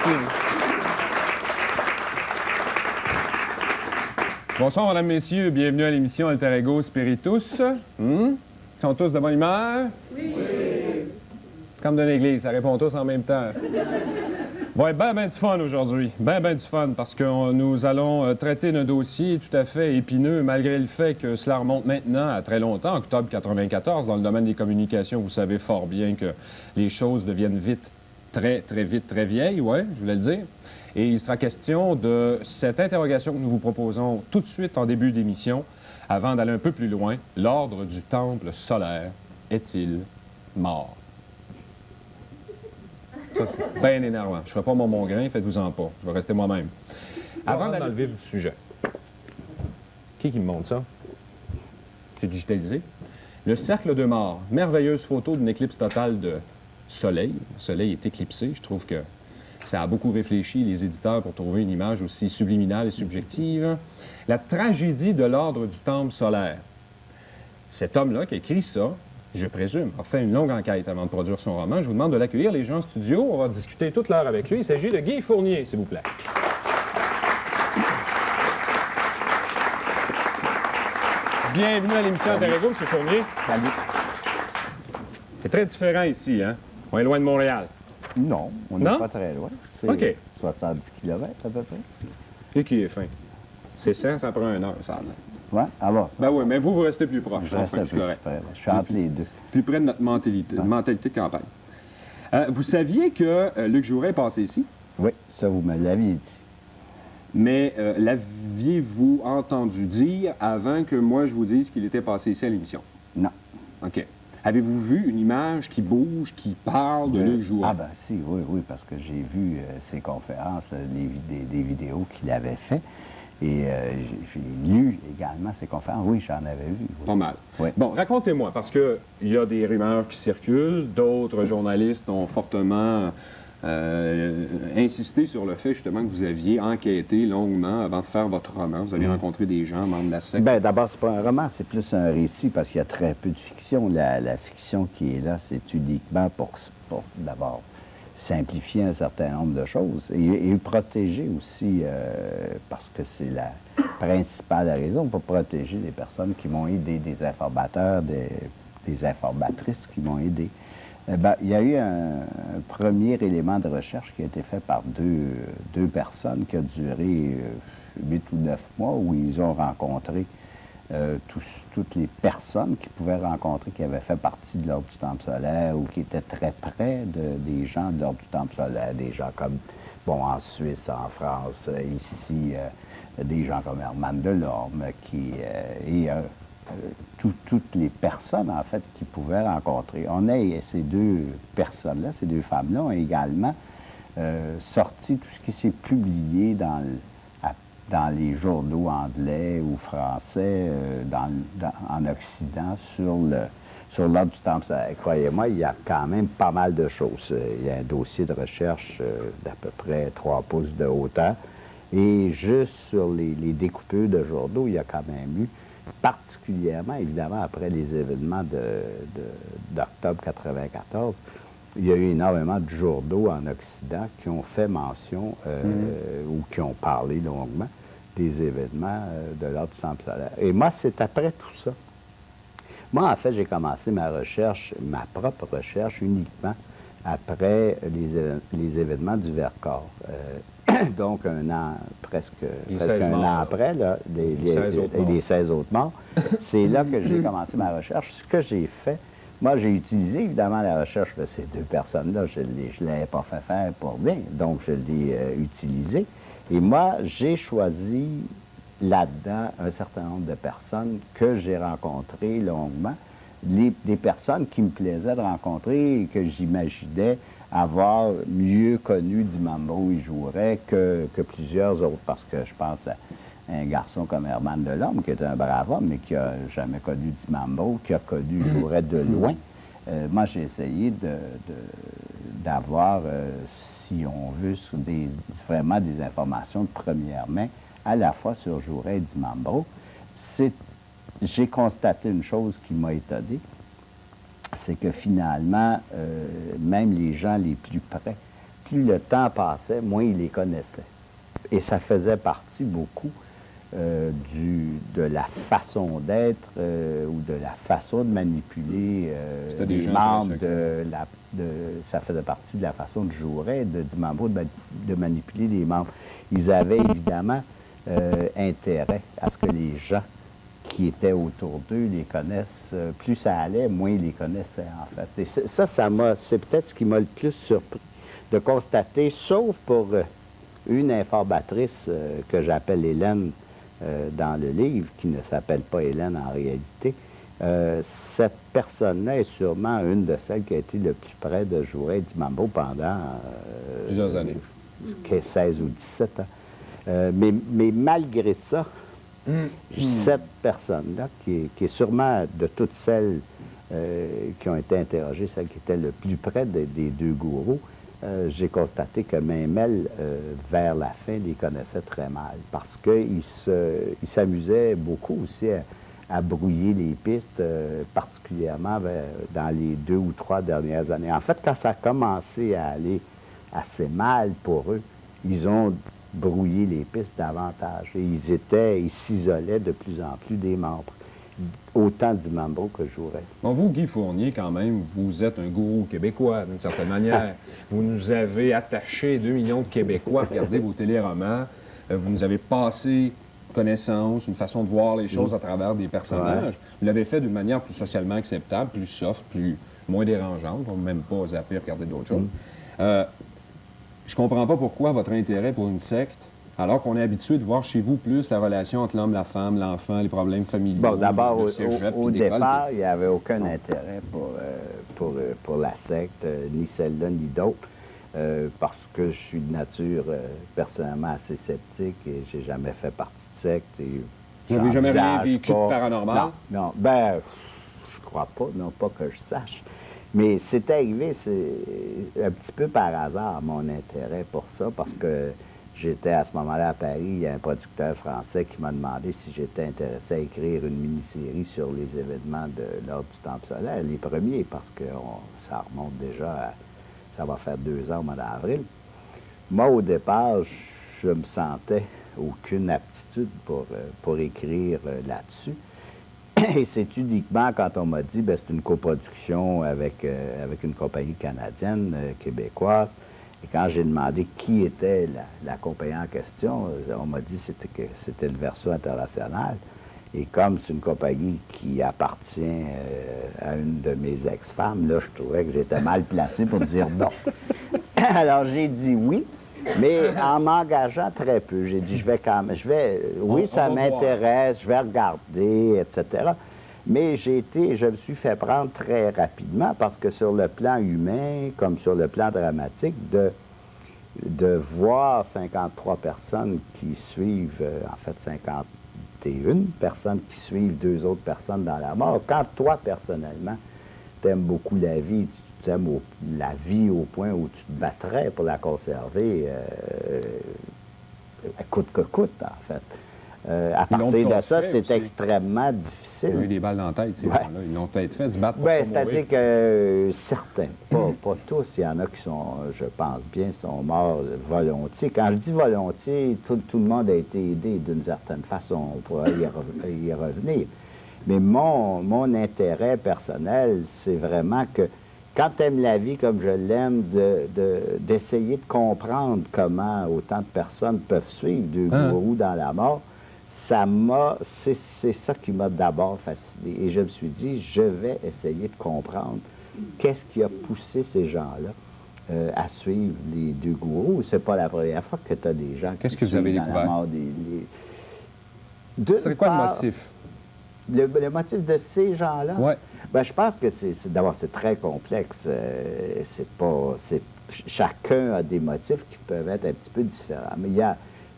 Merci. Bonsoir, mesdames, messieurs. Bienvenue à l'émission Alter Ego Spiritus. Ils sont tous de bonne humeur? Oui. Comme de l'église, ça répond tous en même temps. Bon, ben du fun aujourd'hui. Ben du fun, parce que nous allons traiter d'un dossier tout à fait épineux, malgré le fait que cela remonte maintenant à très longtemps, octobre 94. Dans le domaine des communications, vous savez fort bien que les choses deviennent vite, très vite, très vieilles, ouais, je voulais le dire. Et il sera question de cette interrogation que nous vous proposons tout de suite en début d'émission, avant d'aller un peu plus loin. L'ordre du temple solaire est-il mort? Ça, c'est bien énervant. Je ne ferai pas mon grain, faites-vous-en pas. Je vais rester moi-même. Avant d'aller dans le vif du sujet. Qui me montre ça? C'est digitalisé. Le cercle de mort. Merveilleuse photo d'une éclipse totale de soleil. Le soleil est éclipsé. Je trouve que ça a beaucoup réfléchi, les éditeurs, pour trouver une image aussi subliminale et subjective. La tragédie de l'ordre du temple solaire. Cet homme-là qui a écrit ça, je présume, a fait une longue enquête avant de produire son roman. Je vous demande de l'accueillir, les gens en studio. On va discuter toute l'heure avec lui. Il s'agit de Guy Fournier, s'il vous plaît. Bienvenue à l'émission Alter Ego, M. Fournier. Salut. C'est très différent ici, hein? On est loin de Montréal. Non, on n'est pas très loin. C'est OK. 70 km à peu près. Et qui est fin? C'est 100, ça prend 1 heure, ça. Oui, alors. Ben oui, mais vous restez plus proche. Je reste un peu plus près. Je suis entre les deux. Plus près de notre mentalité, mentalité de campagne. Vous saviez que Luc Jouret est passé ici? Oui, ça, vous me l'aviez dit. Mais l'aviez-vous entendu dire avant que moi je vous dise qu'il était passé ici à l'émission? Non. OK. Avez-vous vu une image qui bouge, qui parle de Luc Jouret? Ah ben si, oui, parce que j'ai vu ses conférences, des vidéos qu'il avait fait. Et j'ai lu également ses conférences. Oui, j'en avais vu. Oui. Pas mal. Oui. Bon, racontez-moi, parce qu'il y a des rumeurs qui circulent, d'autres journalistes ont fortement insisté sur le fait, justement, que vous aviez enquêté longuement avant de faire votre roman. Vous aviez rencontré des gens, membres de la secte. Bien, d'abord, c'est pas un roman, c'est plus un récit, parce qu'il y a très peu de fiction. La fiction qui est là, c'est uniquement pour d'abord, simplifier un certain nombre de choses et protéger aussi, parce que c'est la principale raison, pour protéger les personnes qui m'ont aidé, des informateurs, des informatrices qui m'ont aidé. Il y a eu un premier élément de recherche qui a été fait par deux personnes qui a duré 8 ou 9 mois, où ils ont rencontré toutes les personnes qu'ils pouvaient rencontrer qui avaient fait partie de l'Ordre du Temple solaire ou qui étaient très près des gens de l'Ordre du Temple solaire, des gens comme, bon, en Suisse, en France, ici, des gens comme Herman Delorme, toutes les personnes, en fait, qu'ils pouvaient rencontrer. Ces deux personnes-là, ces deux femmes-là, ont également sorti tout ce qui s'est publié dans les journaux anglais ou français en Occident sur l'Ordre du Temple solaire. Croyez-moi, il y a quand même pas mal de choses. Il y a un dossier de recherche d'à peu près 3 pouces de hauteur. Et juste sur les découpeurs de journaux, il y a quand même eu, particulièrement, évidemment, après les événements d'octobre 94, il y a eu énormément de journaux en Occident qui ont fait mention ou qui ont parlé longuement des événements de l'Ordre du Temple solaire. Et moi, c'est après tout ça. Moi, en fait, j'ai commencé ma propre recherche, uniquement après les événements du Vercors. Donc, presque un an après, là, les 16 autres morts. C'est là que j'ai commencé ma recherche. Ce que j'ai fait, moi, j'ai utilisé évidemment la recherche de ces deux personnes-là. Je ne l'avais pas fait faire pour rien, donc je l'ai utilisé. Et moi, j'ai choisi là-dedans un certain nombre de personnes que j'ai rencontrées longuement, des personnes qui me plaisaient de rencontrer et que j'imaginais avoir mieux connu Dimambro et Jouret que plusieurs autres, parce que je pense à un garçon comme Herman Delorme, qui est un brave homme, mais qui n'a jamais connu Dimambro, qui a connu Jouret de loin. Moi, j'ai essayé d'avoir, si on veut, vraiment des informations de première main, à la fois sur Jouret et Dimambro. J'ai constaté une chose qui m'a étonné, c'est que finalement, même les gens les plus près plus le temps passait, moins il les connaissait. Et ça faisait partie beaucoup de la façon d'être ou de la façon de manipuler les membres ça faisait partie de la façon de jouer du Mambo de manipuler les membres. Ils avaient évidemment intérêt à ce que les gens qui étaient autour d'eux les connaissent. Plus ça allait, moins ils les connaissaient, en fait. Et c'est peut-être ce qui m'a le plus surpris de constater, sauf pour une informatrice que j'appelle Hélène dans le livre, qui ne s'appelle pas Hélène en réalité. Cette personne-là est sûrement une de celles qui a été le plus près de jouer du Mambo pendant plusieurs années. 16 ou 17 ans. Mais malgré ça, cette personne-là, qui est sûrement de toutes celles qui ont été interrogées, celle qui était le plus près des deux gourous, j'ai constaté que même elle, vers la fin, les connaissait très mal, parce qu'il s'amusait beaucoup aussi à brouiller les pistes, particulièrement dans les 2 ou 3 dernières années. En fait, quand ça a commencé à aller assez mal pour eux, ils ont brouillé les pistes davantage. Et ils s'isolaient de plus en plus des membres, autant du Mambo que je jouerais. Bon, vous, Guy Fournier, quand même, vous êtes un gourou québécois, d'une certaine manière. Vous nous avez attaché 2 millions de Québécois à regarder vos téléromans. Vous nous avez passé connaissance, une façon de voir les choses à travers des personnages. Ouais. Vous l'avez fait d'une manière plus socialement acceptable, plus soft, moins dérangeante. On ne même pas zapper, regarder d'autres choses. Je comprends pas pourquoi votre intérêt pour une secte, alors qu'on est habitué de voir chez vous plus la relation entre l'homme, la femme, l'enfant, les problèmes familiaux. Bon, d'abord, au départ, il n'y avait aucun intérêt pour la secte, ni celle-là, ni d'autres, parce que je suis de nature personnellement assez sceptique et j'ai jamais fait partie de secte. Vous n'avez jamais rien vécu de paranormal? Non, ben, je crois pas, non pas que je sache. Mais c'est arrivé, c'est un petit peu par hasard, mon intérêt pour ça, parce que j'étais à ce moment-là à Paris, il y a un producteur français qui m'a demandé si j'étais intéressé à écrire une mini-série sur les événements de l'Ordre du Temple solaire, les premiers, parce que ça remonte déjà ça va faire 2 ans au mois d'avril. Moi, au départ, je me sentais aucune aptitude pour écrire là-dessus. Et c'est uniquement quand on m'a dit, ben, c'est une coproduction avec une compagnie canadienne, québécoise. Et quand j'ai demandé qui était la compagnie en question, on m'a dit que c'était le Verso International. Et comme c'est une compagnie qui appartient à une de mes ex-femmes, là, je trouvais que j'étais mal placé pour dire non. Alors, j'ai dit oui. Mais en m'engageant très peu, j'ai dit, oui, ça m'intéresse, je vais regarder, etc. Mais je me suis fait prendre très rapidement parce que sur le plan humain, comme sur le plan dramatique, de voir 53 personnes qui suivent, en fait 51 personnes qui suivent 2 autres personnes dans la mort, quand toi, personnellement, t'aimes beaucoup la vie, tu aimes la vie au point où tu te battrais pour la conserver, coûte que coûte, en fait. À partir de ça, c'est extrêmement difficile. Il y a eu des balles dans la tête, ces gens-là. Ils l'ont peut-être fait se battre pour c'est-à-dire que certains, pas tous, il y en a qui sont, je pense bien, sont morts volontiers. Quand je dis volontiers, tout le monde a été aidé d'une certaine façon. On pourrait y revenir. Mais mon intérêt personnel, c'est vraiment que quand tu aimes la vie comme je l'aime, d'essayer de comprendre comment autant de personnes peuvent suivre 2 gourous dans la mort, c'est ça qui m'a d'abord fasciné. Et je me suis dit, je vais essayer de comprendre qu'est-ce qui a poussé ces gens-là à suivre les 2 gourous. C'est pas la première fois que tu as des gens qui suivent dans la mort C'est quoi le motif? Le motif de ces gens-là? Oui. Ben, je pense que d'abord, c'est très complexe. Chacun a des motifs qui peuvent être un petit peu différents. Mais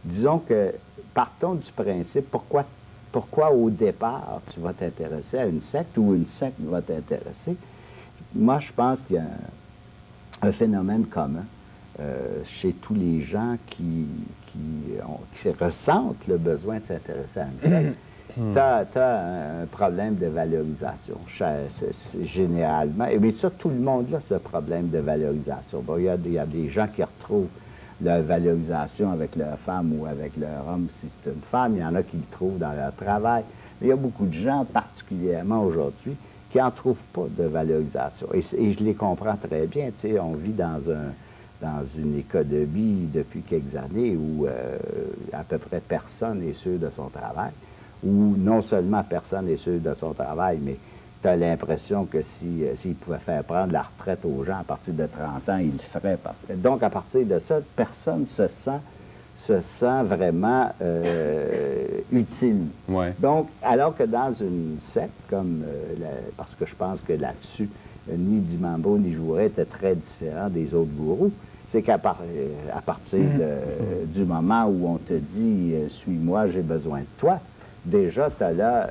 disons que, partons du principe, pourquoi au départ tu vas t'intéresser à une secte ou une secte va t'intéresser? Moi, je pense qu'il y a un phénomène commun chez tous les gens qui ressentent le besoin de s'intéresser à une secte. tu as un problème de valorisation, généralement. Mais ça, tout le monde a ce problème de valorisation. Bon, il y a des gens qui retrouvent leur valorisation avec leur femme ou avec leur homme si c'est une femme. Il y en a qui le trouvent dans leur travail. Mais il y a beaucoup de gens, particulièrement aujourd'hui, qui n'en trouvent pas de valorisation. Et je les comprends très bien. Tu sais, on vit dans une économie depuis quelques années où à peu près personne n'est sûr de son travail, où non seulement personne n'est sûr de son travail, mais tu as l'impression que s'il pouvait faire prendre la retraite aux gens à partir de 30 ans, il le ferait. Donc, à partir de ça, personne se sent vraiment utile. Ouais. Donc, alors que dans une secte, parce que je pense que là-dessus, ni Dimambo ni Jouret étaient très différents des autres gourous, c'est qu'à partir du moment où on te dit « suis-moi, j'ai besoin de toi », déjà, tu as là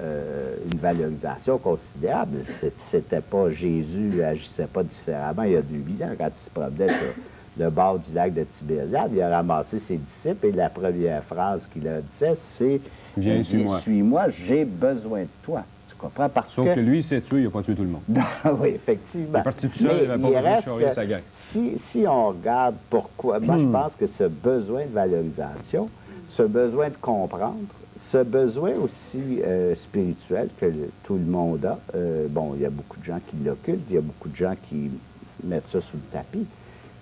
une valorisation considérable. C'était pas Jésus agissait pas différemment il y a 2000 ans quand il se promenait sur le bord du lac de Tibériade. Il a ramassé ses disciples et la première phrase qu'il a dit, c'est « Viens, suis-moi. Suis-moi, j'ai besoin de toi ». Tu comprends? Sauf que lui, il s'est tué, il n'a pas tué tout le monde. Oui, effectivement. Il est parti tout seul, il n'avait pas besoin de charrier sa gang. Si on regarde pourquoi, moi, je pense que ce besoin de valorisation, ce besoin de comprendre, ce besoin aussi spirituel que tout le monde a, bon, il y a beaucoup de gens qui l'occultent, il y a beaucoup de gens qui mettent ça sous le tapis,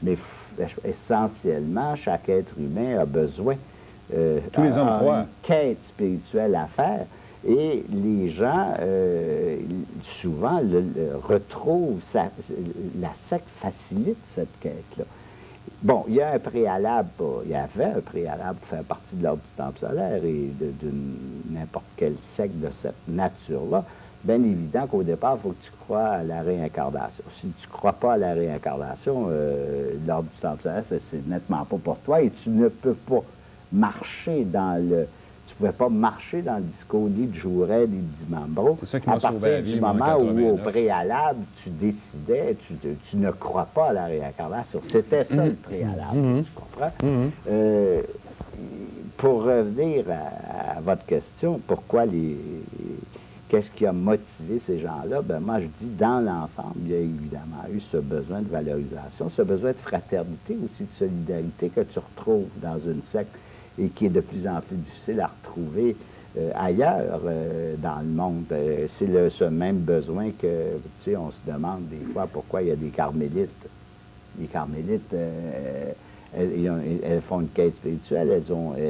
mais essentiellement, chaque être humain a besoin tous les hommes croient. une quête spirituelle à faire. Et les gens, souvent, retrouvent la secte facilite cette quête-là. Bon, il y a un préalable, il y avait un préalable pour faire partie de l'ordre du Temple solaire et de n'importe quelle secte de cette nature-là. Bien évident qu'au départ, il faut que tu crois à la réincarnation. Si tu ne crois pas à la réincarnation, l'ordre du Temple solaire, c'est nettement pas pour toi et tu ne peux pas marcher dans le... Tu ne pouvais pas marcher dans le discours ni de Jouret ni de Dimambro. C'est ça qui m'a sauvé la vie, du moment où, au préalable, tu décidais, tu ne crois pas à la réincarnation. C'était ça le préalable, tu comprends? Pour revenir à votre question, pourquoi qu'est-ce qui a motivé ces gens-là? Ben moi, je dis, dans l'ensemble, il y a évidemment eu ce besoin de valorisation, ce besoin de fraternité aussi, de solidarité que tu retrouves dans une secte et qui est de plus en plus difficile à retrouver ailleurs dans le monde. C'est ce même besoin que, tu sais, on se demande des fois pourquoi il y a des carmélites. Les carmélites, elles font une quête spirituelle, elles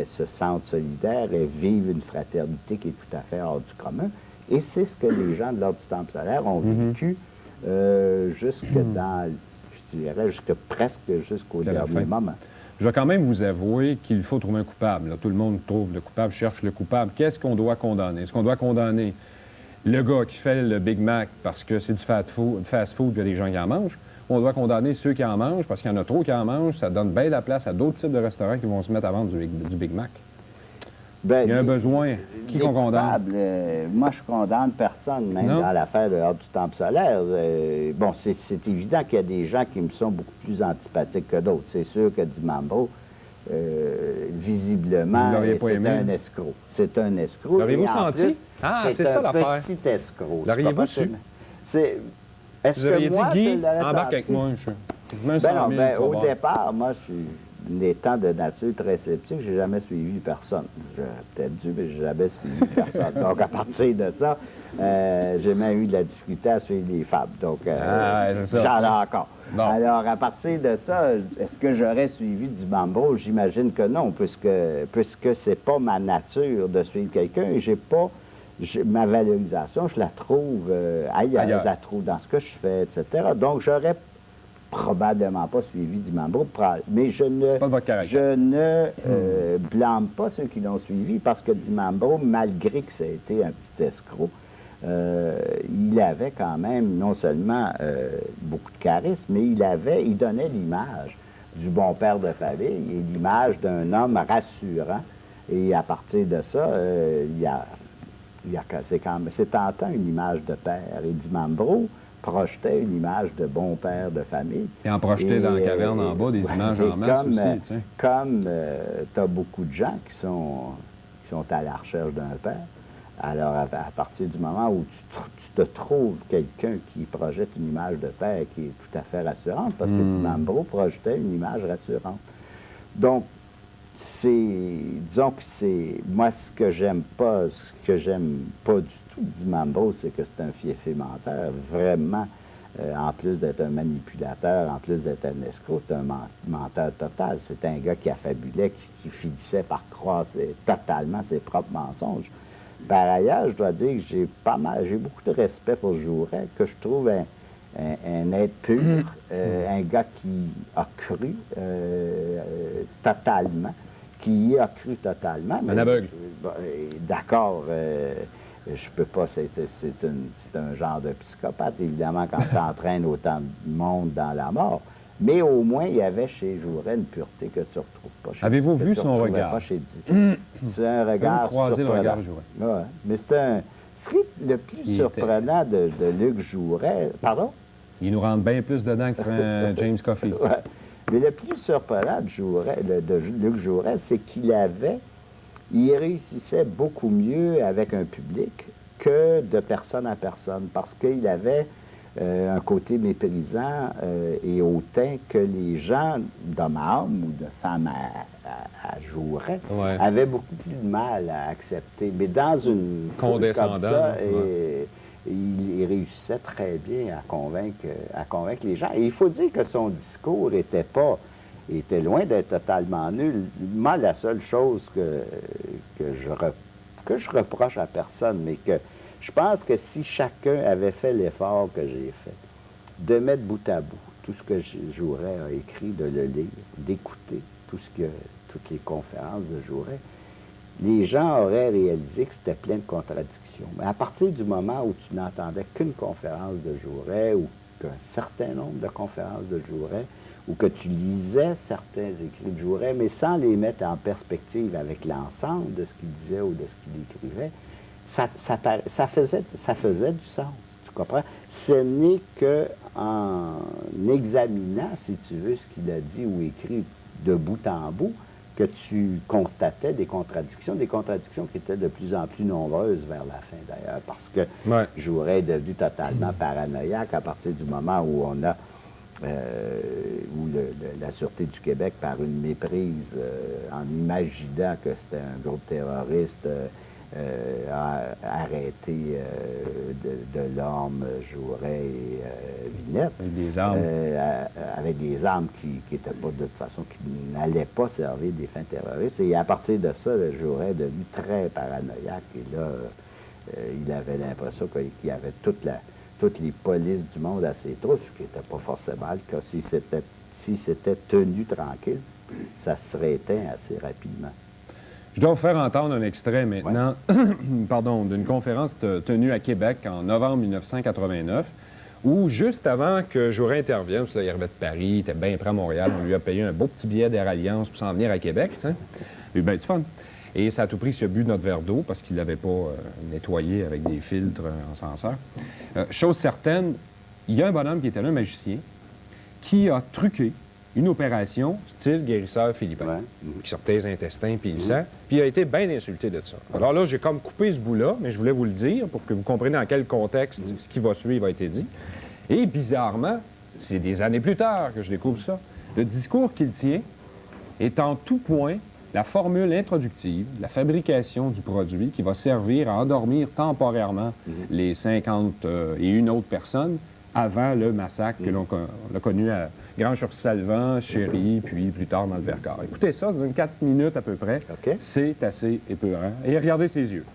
se sentent solidaires, elles vivent une fraternité qui est tout à fait hors du commun. Et c'est ce que les gens de l'ordre du Temple solaire ont vécu jusque dans, je dirais, jusqu'au dernier moment. Je vais quand même vous avouer qu'il faut trouver un coupable. Là, tout le monde trouve le coupable, cherche le coupable. Qu'est-ce qu'on doit condamner? Est-ce qu'on doit condamner le gars qui fait le Big Mac parce que c'est du fast-food, il y a des gens qui en mangent? Ou on doit condamner ceux qui en mangent parce qu'il y en a trop qui en mangent, ça donne bien la place à d'autres types de restaurants qui vont se mettre à vendre du Big Mac? Ben, il y a un besoin. Qui qu'on condamne? Moi, je condamne personne, même dans l'affaire de l'ordre du Temple solaire. Bon, c'est évident qu'il y a des gens qui me sont beaucoup plus antipathiques que d'autres. C'est sûr que Dimambro, visiblement, c'est un escroc. C'est un escroc. L'auriez-vous senti? Ah, c'est ça l'affaire. C'est un petit escroc. L'auriez-vous su? Vous auriez dit, Guy, embarque avec moi. Au départ, moi, étant de nature très sceptique, j'ai jamais suivi personne. J'aurais peut-être dû, mais j'ai jamais suivi personne. Donc, à partir de ça, j'ai même eu de la difficulté à suivre les femmes. Donc, j'en ai encore. Bon. Alors, à partir de ça, est-ce que j'aurais suivi Dimambro? J'imagine que non, puisque c'est pas ma nature de suivre quelqu'un et j'ai pas... ma valorisation, je la trouve ailleurs. Je la trouve dans ce que je fais, etc. Donc, j'aurais probablement pas suivi Dimambro, mais je ne blâme pas ceux qui l'ont suivi parce que Dimambro, malgré que ça a été un petit escroc, il avait quand même non seulement beaucoup de charisme, mais il donnait l'image du bon père de famille et l'image d'un homme rassurant. Et à partir de ça, c'est tentant une image de père. Et Dimambro projetait une image de bon père de famille. Et en projetait dans la caverne en bas des images en masse aussi. Comme tu as beaucoup de gens qui sont à la recherche d'un père, Alors, à partir du moment où tu te trouves quelqu'un qui projette une image de père qui est tout à fait rassurante, parce que Dimambro projetait une image rassurante. Donc, disons que c'est, moi, ce que j'aime pas du tout de Dimambro, c'est que c'est un fiefé menteur, vraiment, en plus d'être un manipulateur, en plus d'être un escroc, c'est un menteur total. C'est un gars qui affabulait, qui finissait par croire totalement ses propres mensonges. Par ailleurs, je dois dire que j'ai beaucoup de respect pour Jouret, que je trouve un être pur, un gars qui a cru totalement, qui y a cru totalement. Un aveugle. D'accord, je peux pas, c'est un genre de psychopathe, évidemment, quand tu entraînes autant de monde dans la mort. Mais au moins, il y avait chez Jouret une pureté que tu ne retrouves pas chez Avez-vous vu son regard? Pas chez c'est un regard croisé le regard de Jouret. Ouais. Mais ce qui est le plus surprenant de Luc Jouret... Pardon? Il nous rentre bien plus dedans que James Coffey. Ouais. Mais le plus surprenant de Luc Jouret, c'est qu'il réussissait beaucoup mieux avec un public que de personne à personne, parce qu'il avait un côté méprisant et hautain que les gens d'homme à homme ou de femme à Jouret avaient beaucoup plus de mal à accepter. Mais dans une condescendant, comme ça, il réussissait très bien à convaincre les gens. Et il faut dire que son discours était loin d'être totalement nul. Moi, la seule chose que je reproche à personne, mais que je pense que si chacun avait fait l'effort que j'ai fait, de mettre bout à bout tout ce que Jouret a écrit, de le lire, d'écouter toutes les conférences de Jouret, les gens auraient réalisé que c'était plein de contradictions. Mais à partir du moment où tu n'entendais qu'une conférence de Jouret ou qu'un certain nombre de conférences de Jouret, ou que tu lisais certains écrits de Jouret, mais sans les mettre en perspective avec l'ensemble de ce qu'il disait ou de ce qu'il écrivait, ça faisait du sens, tu comprends? Ce n'est qu'en examinant, si tu veux, ce qu'il a dit ou écrit de bout en bout, que tu constatais des contradictions qui étaient de plus en plus nombreuses vers la fin, d'ailleurs, parce que Jouret est devenu totalement paranoïaque à partir du moment où on a où la Sûreté du Québec, par une méprise, en imaginant que c'était un groupe terroriste, a arrêté Delorme, Jouret et Vinette. Avec des armes. Avec des armes qui n'étaient pas, de toute façon, qui n'allaient pas servir des fins terroristes. Et à partir de ça, Jouret est devenu très paranoïaque. Et là, il avait l'impression qu'il y avait toutes les polices du monde à ses trousses, ce qui n'était pas forcément le cas. S'il s'était tenu tranquille, ça se serait éteint assez rapidement. Je dois vous faire entendre un extrait maintenant, pardon, d'une conférence tenue à Québec en novembre 1989, où juste avant que Jouret intervienne, parce qu'il arrivait de Paris, il était bien près à Montréal, on lui a payé un beau petit billet d'Air Alliance pour s'en venir à Québec, tu sais. Il a eu bien du fun. Et ça a tout prix qu'il a bu notre verre d'eau parce qu'il ne l'avait pas nettoyé avec des filtres en censeur. Chose certaine, il y a un bonhomme qui était là, un magicien, qui a truqué une opération style guérisseur philippin, qui sortait les intestins puis le sang, puis il a été bien insulté de ça. Alors là, j'ai comme coupé ce bout-là, mais je voulais vous le dire pour que vous compreniez dans quel contexte ce qui va suivre a été dit. Et bizarrement, c'est des années plus tard que je découvre ça, le discours qu'il tient est en tout point la formule introductive, la fabrication du produit qui va servir à endormir temporairement les 51 autres personnes avant le massacre que l'on a connu à Grand-Sur-Salvant, Chéry, puis plus tard dans le Vercors. Écoutez ça, c'est une 4 minutes à peu près. C'est assez épeurant. Et regardez ses yeux.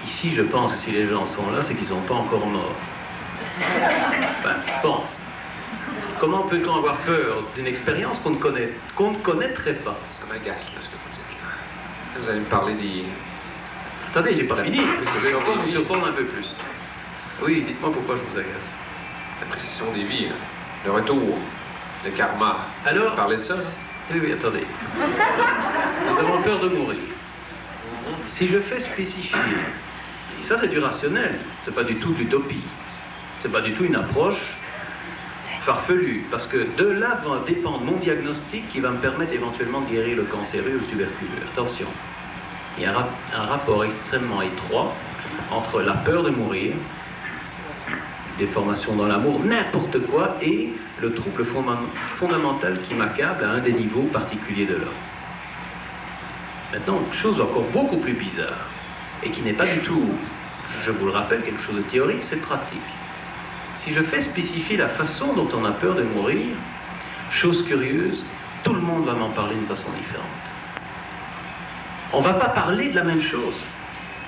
Ici, je pense que si les gens sont là, c'est qu'ils ne sont pas encore morts. Enfin, je pense. Comment peut-on avoir peur d'une expérience qu'on ne connaîtrait pas? Ça m'agace, là, ce que vous dites là. Vous allez me parler des... Attendez, j'ai pas fini. Je vais vous surprendre un peu plus. Oui, dites-moi pourquoi je vous agace. La précision des vies, là. Le retour, le karma. Alors... Vous parlez de ça, là? Oui, attendez. Nous avons peur de mourir. Si je fais spécifier, et ça c'est du rationnel, c'est pas du tout de l'utopie, c'est pas du tout une approche farfelue, parce que de là va dépendre mon diagnostic qui va me permettre éventuellement de guérir le cancéreux ou le tuberculeux. Attention. Il y a un rapport extrêmement étroit entre la peur de mourir, déformation dans l'amour, n'importe quoi, et le trouble fondamental qui m'accable à un des niveaux particuliers de l'homme. Maintenant, chose encore beaucoup plus bizarre, et qui n'est pas du tout, je vous le rappelle, quelque chose de théorique, c'est pratique. Si je fais spécifier la façon dont on a peur de mourir, chose curieuse, tout le monde va m'en parler d'une façon différente. On ne va pas parler de la même chose.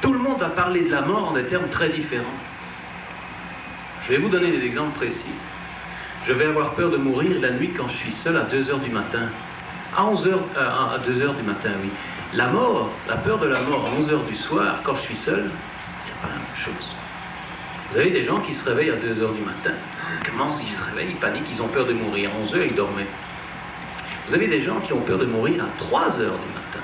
Tout le monde va parler de la mort en des termes très différents. Je vais vous donner des exemples précis. Je vais avoir peur de mourir la nuit quand je suis seul à 2 heures du matin. À 2 heures du matin, oui. La mort, la peur de la mort à 11 heures du soir, quand je suis seul, c'est pas la même chose. Vous avez des gens qui se réveillent à 2 heures du matin. Comment ils se réveillent? Ils paniquent, ils ont peur de mourir. À 11 heures, ils dormaient. Vous avez des gens qui ont peur de mourir à 3 heures du matin.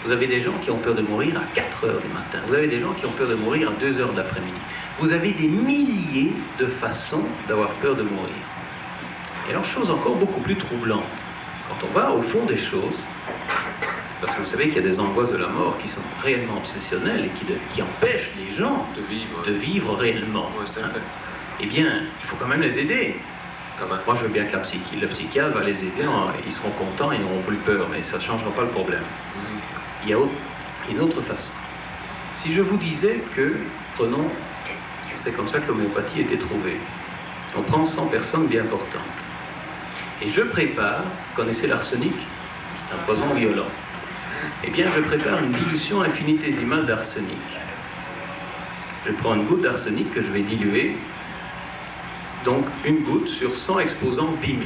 Vous avez des gens qui ont peur de mourir à 4 heures du matin. Vous avez des gens qui ont peur de mourir à 2 heures de l'après-midi. Vous avez des milliers de façons d'avoir peur de mourir. Et alors, chose encore beaucoup plus troublante, quand on va au fond des choses, parce que vous savez qu'il y a des angoisses de la mort qui sont réellement obsessionnelles et qui empêchent les gens de vivre réellement. Ouais, eh bien, il faut quand même les aider. Moi, je veux bien que le psychiatre va les aider, ils seront contents, ils n'auront plus peur, mais ça ne changera pas le problème. Il y a une autre façon. Si je vous disais que, prenons, c'est comme ça que l'homéopathie a été trouvée. On prend 100 personnes bien portantes. Et je prépare, vous connaissez l'arsenic, c'est un poison violent. Eh bien, je prépare une dilution infinitésimale d'arsenic. Je prends une goutte d'arsenic que je vais diluer, donc une goutte sur 100 exposants 10 000.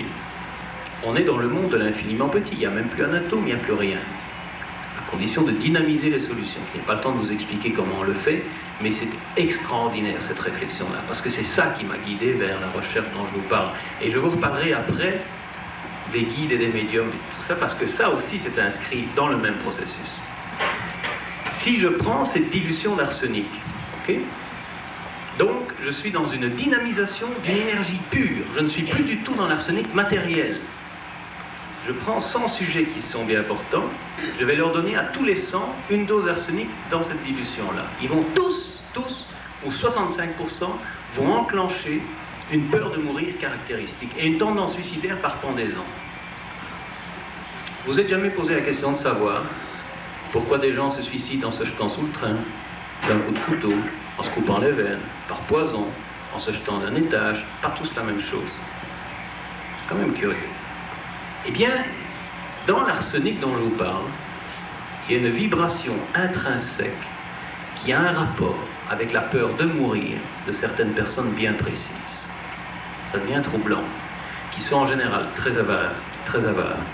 On est dans le monde de l'infiniment petit, il n'y a même plus un atome, il n'y a plus rien. À condition de dynamiser les solutions. Je n'ai pas le temps de vous expliquer comment on le fait, mais c'est extraordinaire cette réflexion-là, parce que c'est ça qui m'a guidé vers la recherche dont je vous parle. Et je vous reparlerai après des guides et des médiums et tout ça, parce que ça aussi c'est inscrit dans le même processus. Si je prends cette dilution d'arsenic, ok, donc je suis dans une dynamisation d'une énergie pure, je ne suis plus du tout dans l'arsenic matériel. Je prends 100 sujets qui sont bien importants, je vais leur donner à tous les 100 une dose d'arsenic dans cette dilution-là. Ils vont tous, ou 65%, vont enclencher une peur de mourir caractéristique et une tendance suicidaire par pendaison. Vous êtes jamais posé la question de savoir pourquoi des gens se suicident en se jetant sous le train, d'un coup de couteau, en se coupant les veines, par poison, en se jetant d'un étage, pas tous la même chose. C'est quand même curieux. Eh bien, dans l'arsenic dont je vous parle, il y a une vibration intrinsèque qui a un rapport avec la peur de mourir de certaines personnes bien précises. Ça devient troublant, qui sont en général très avares,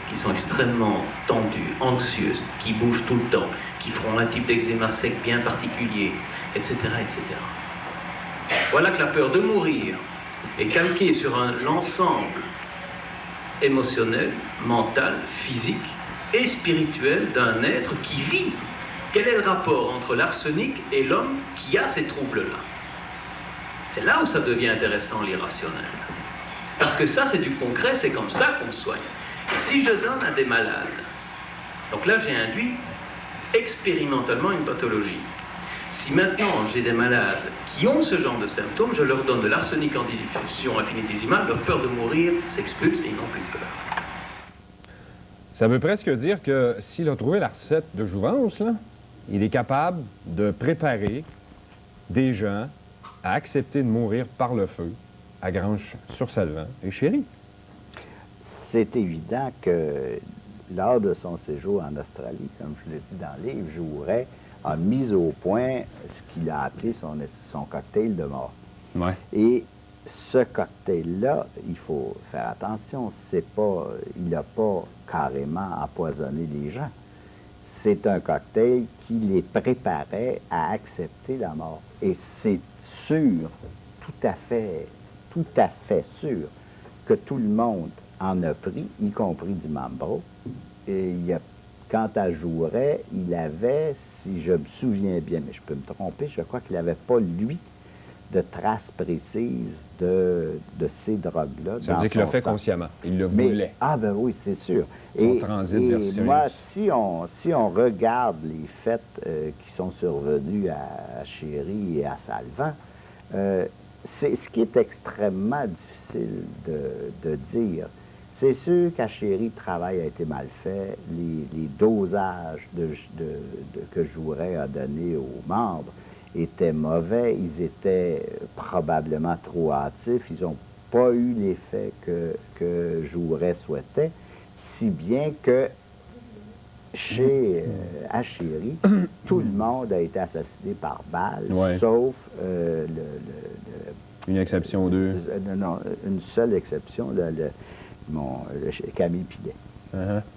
qui sont extrêmement tendues, anxieuses, qui bougent tout le temps, qui feront un type d'eczéma sec bien particulier, etc., etc. Voilà que la peur de mourir est calquée sur l'ensemble émotionnel, mental, physique et spirituel d'un être qui vit. Quel est le rapport entre l'arsenic et l'homme qui a ces troubles-là? C'est là où ça devient intéressant, l'irrationnel. Parce que ça, c'est du concret, c'est comme ça qu'on soigne. Et si je donne à des malades, donc là, j'ai induit expérimentalement une pathologie. Si maintenant j'ai des malades qui ont ce genre de symptômes, je leur donne de l'arsenic en dilution infinitésimale, leur peur de mourir s'expulse et ils n'ont plus peur. Ça veut presque dire que s'il a trouvé la recette de jouvence, là, il est capable de préparer des gens à accepter de mourir par le feu à Granges-sur-Salvant et Chéry. C'est évident que lors de son séjour en Australie, comme je l'ai dit dans le livre, Jouret a mis au point ce qu'il a appelé son cocktail de mort. Ouais. Et ce cocktail-là, il faut faire attention, il n'a pas carrément empoisonné les gens. C'est un cocktail qui les préparait à accepter la mort. Et c'est sûr, tout à fait sûr, que tout le monde en a pris, y compris du Mambro. Et quant à Jouret, il avait, si je me souviens bien, mais je peux me tromper, je crois qu'il n'avait pas, lui, de traces précises de de ces drogues-là. Ça veut dire qu'il l'a fait consciemment. Il le voulait. Ah ben oui, c'est sûr. Son transit vers Sirius. Moi, si on regarde les faits qui sont survenus à Chéri et à Salvan, ce qui est extrêmement difficile de dire. C'est sûr qu'à Chéri, le travail a été mal fait. Les dosages que Jouret a donnés aux membres étaient mauvais. Ils étaient probablement trop hâtifs. Ils n'ont pas eu l'effet que Jouret souhaitait, si bien que à Chéri, tout le monde a été assassiné par balle, sauf une exception ou deux. Non, une seule exception, Camille Pilet.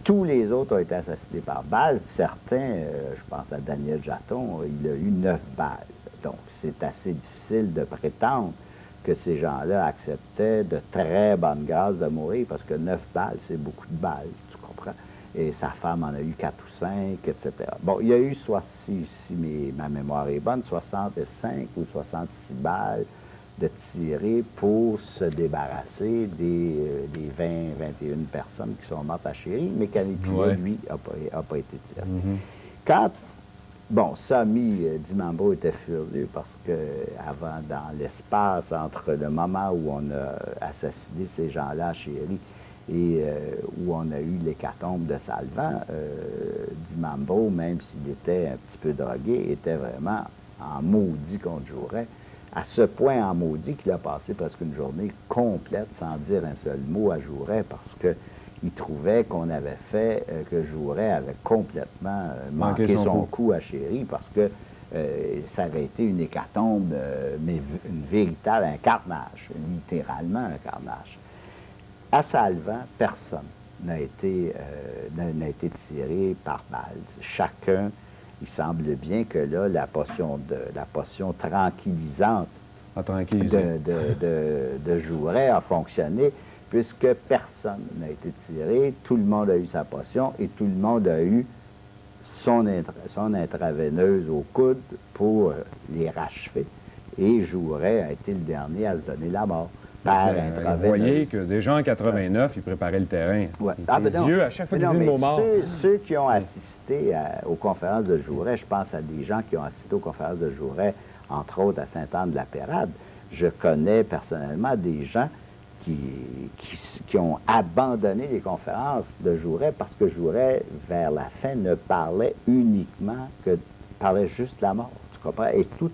Tous les autres ont été assassinés par balle. Certains, je pense à Daniel Jaton, il a eu 9 balles. Donc, c'est assez difficile de prétendre que ces gens-là acceptaient de très bonne grâce de mourir, parce que 9 balles, c'est beaucoup de balles, tu comprends? Et sa femme en a eu 4 ou 5, etc. Bon, il y a eu, si ma mémoire est bonne, 65 ou 66 balles de tirer pour se débarrasser des 20, 21 personnes qui sont mortes à Chéri, mais Camille Pilet, lui, n'a pas été tiré. Quand, Samy Dimambro était furieux parce que avant, dans l'espace entre le moment où on a assassiné ces gens-là à Chéri et où on a eu l'hécatombe de Salvan, Dimambro, même s'il était un petit peu drogué, était vraiment en maudit contre Jouret. À ce point en maudit qu'il a passé presque une journée complète sans dire un seul mot à Jouret parce qu'il trouvait qu'on avait fait, que Jouret avait complètement manqué son coup à Chéri parce que ça avait été une hécatombe, mais un carnage, littéralement un carnage. À Salvan, personne n'a été tiré par balle. Chacun... Il semble bien que là, la potion tranquillisante de Jouret a fonctionné, puisque personne n'a été tiré, tout le monde a eu sa potion et tout le monde a eu son intraveineuse au coude pour les rachever. Et Jouret a été le dernier à se donner la mort. Vous voyez que déjà en 89, il préparait le terrain. Yeux, à chaque fois qu'il dit le mot mort. Ceux qui ont assisté aux conférences de Jouret, je pense à des gens qui ont assisté aux conférences de Jouret, entre autres à Sainte-Anne-de-la-Pérade. Je connais personnellement des gens qui ont abandonné les conférences de Jouret parce que Jouret, vers la fin, ne parlait parlait juste la mort. Tu comprends? Et tout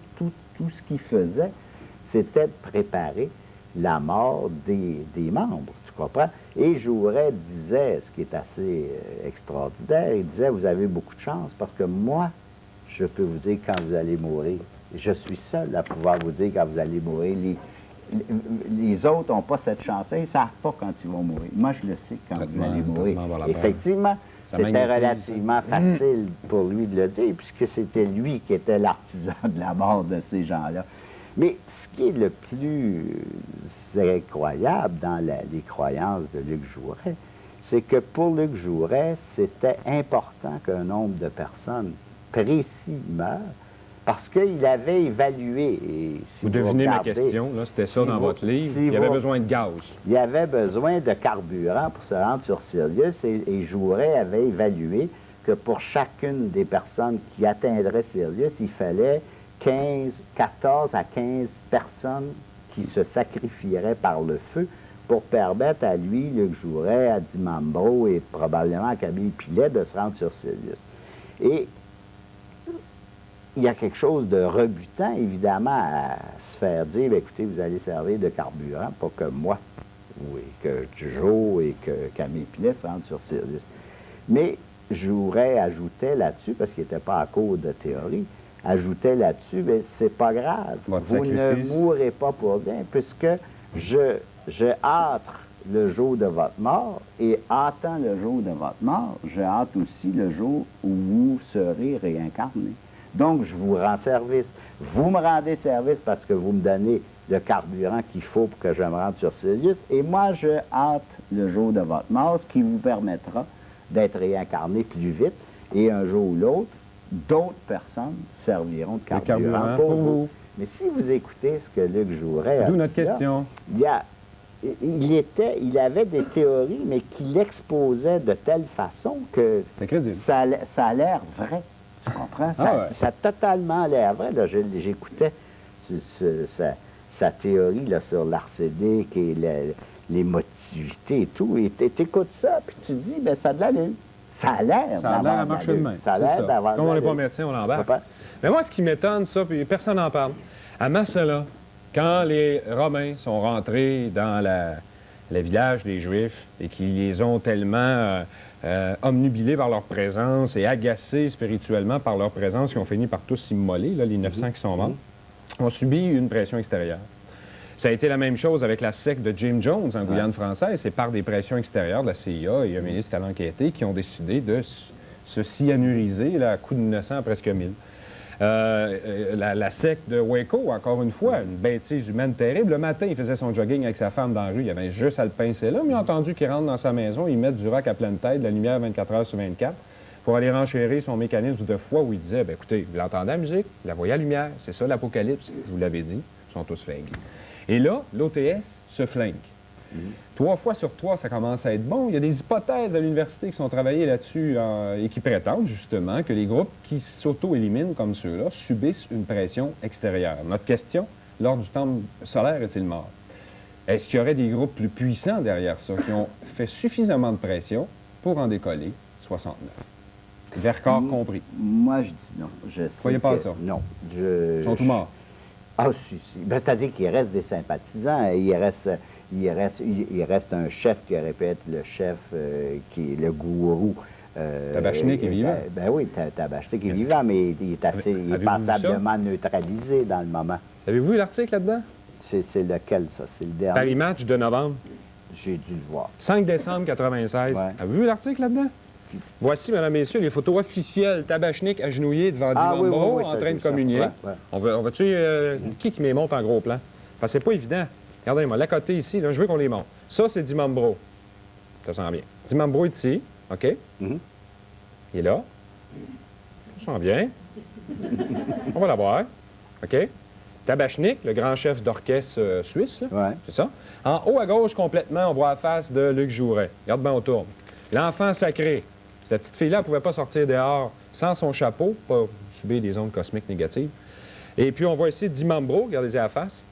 ce qu'il faisait, c'était de préparer la mort des membres, tu comprends? Et Jouret disait, ce qui est assez extraordinaire, il disait, vous avez beaucoup de chance parce que moi, je peux vous dire quand vous allez mourir. Je suis seul à pouvoir vous dire quand vous allez mourir. Les autres n'ont pas cette chance-là, ils ne savent pas quand ils vont mourir. Moi, je le sais quand vous allez mourir. Effectivement, c'était relativement facile pour lui de le dire, puisque c'était lui qui était l'artisan de la mort de ces gens-là. Mais ce qui est le plus incroyable dans les croyances de Luc Jouret, c'est que pour Luc Jouret, c'était important qu'un nombre de personnes précis meurent parce qu'il avait évalué... Et si vous devinez ma question, c'était ça dans votre livre. Il y avait besoin de gaz. Il y avait besoin de carburant pour se rendre sur Sirius et Jouret avait évalué que pour chacune des personnes qui atteindraient Sirius, il fallait 14 à 15 personnes qui se sacrifieraient par le feu pour permettre à lui, Luc Jouret, à Dimambro et probablement à Camille Pilet de se rendre sur Sirius. Et il y a quelque chose de rebutant, évidemment, à se faire dire, écoutez, vous allez servir de carburant, pas que moi, oui, que Joe et que Camille Pilet se rendent sur Sirius. Mais Jouret ajoutait là-dessus, parce qu'il n'était pas à court de théorie, ajoutait là-dessus, mais c'est pas grave. Vous ne mourrez pas pour rien, puisque je hâte le jour de votre mort, et hâtant le jour de votre mort, je hâte aussi le jour où vous serez réincarné. Donc, je vous rends service. Vous me rendez service parce que vous me donnez le carburant qu'il faut pour que je me rende sur Sirius, et moi, je hâte le jour de votre mort, ce qui vous permettra d'être réincarné plus vite, et un jour ou l'autre, d'autres personnes serviront de carburant pour vous. Mais si vous écoutez ce que Luc Jouret a dit, d'où notre question. Il y a il avait des théories, mais qu'il exposait de telle façon que C'est crédible. ça a l'air vrai. Tu comprends? Ça a totalement l'air vrai. J'écoutais sa théorie là, sur l'arsenic et l'émotivité et tout. Et t'écoutes ça, puis tu te dis, ben ça a de l'allure. Ça a l'air Ça a l'air à marcher de même. Ça a l'air d'avoir. Comme on n'est pas médecin, on l'embarque. Mais moi, ce qui m'étonne, ça, puis personne n'en parle, à Massala, quand les Romains sont rentrés dans le village des Juifs et qu'ils les ont tellement omnubilés par leur présence et agacés spirituellement par leur présence, qu'ils ont fini par tous s'immoler, les 900 qui sont morts, ont subi une pression extérieure. Ça a été la même chose avec la secte de Jim Jones en Guyane française. C'est par des pressions extérieures de la CIA et un ministre à l'enquêté qui ont décidé de se cyanuriser à coups d'innocents presque 1000. La secte de Waco, encore une fois, une bêtise humaine terrible. Le matin, il faisait son jogging avec sa femme dans la rue. Il avait juste à le pincer là, mais il a entendu qu'il rentre dans sa maison, il met du rock à pleine tête, de la lumière 24 heures sur 24, pour aller renchérir son mécanisme de foi où il disait, bien, écoutez, vous l'entendez la musique, vous la voyez à lumière, c'est ça l'Apocalypse, je vous l'avais dit, ils sont tous flingués. Et là, l'OTS se flingue. 3 fois sur 3, ça commence à être bon. Il y a des hypothèses à l'université qui sont travaillées là-dessus et qui prétendent justement que les groupes qui s'auto-éliminent comme ceux-là subissent une pression extérieure. Notre question, lors du temple solaire est-il mort? Est-ce qu'il y aurait des groupes plus puissants derrière ça qui ont fait suffisamment de pression pour en décoller 69? Vercors compris. Moi, je dis non. Je Croyez pas ça? Non. Ils sont tous morts. Ah, si. Ben, c'est-à-dire qu'il reste des sympathisants. Il reste un chef qui aurait pu être le chef, qui est le gourou. Tabachnik est vivant. Ben oui, Tabachnik est vivant, mais il est passablement neutralisé dans le moment. Avez-vous vu l'article là-dedans? C'est lequel, ça? C'est le dernier? Paris Match de novembre. J'ai dû le voir. 5 décembre 96. Ouais. Avez-vous vu l'article là-dedans? Voici, mesdames, messieurs, les photos officielles. Tabachnik agenouillé devant Dimambro en train de communier. Ouais. On va-tu... qui me les monte en gros plan? Parce que c'est pas évident. Regardez-moi, là, côté ici, là, je veux qu'on les monte. Ça, c'est Dimambro. Ça sent bien. Dimambro est ici, OK? Il est là. Ça sent bien. On va l'avoir. OK? Tabachnik, le grand chef d'orchestre suisse, là. C'est ça. En haut à gauche, complètement, on voit la face de Luc Jouret. Regarde bien, on tourne. L'enfant sacré. Cette petite fille-là ne pouvait pas sortir dehors sans son chapeau, pas subir des ondes cosmiques négatives. Et puis, on voit ici Dimambro, regardez-y à la face.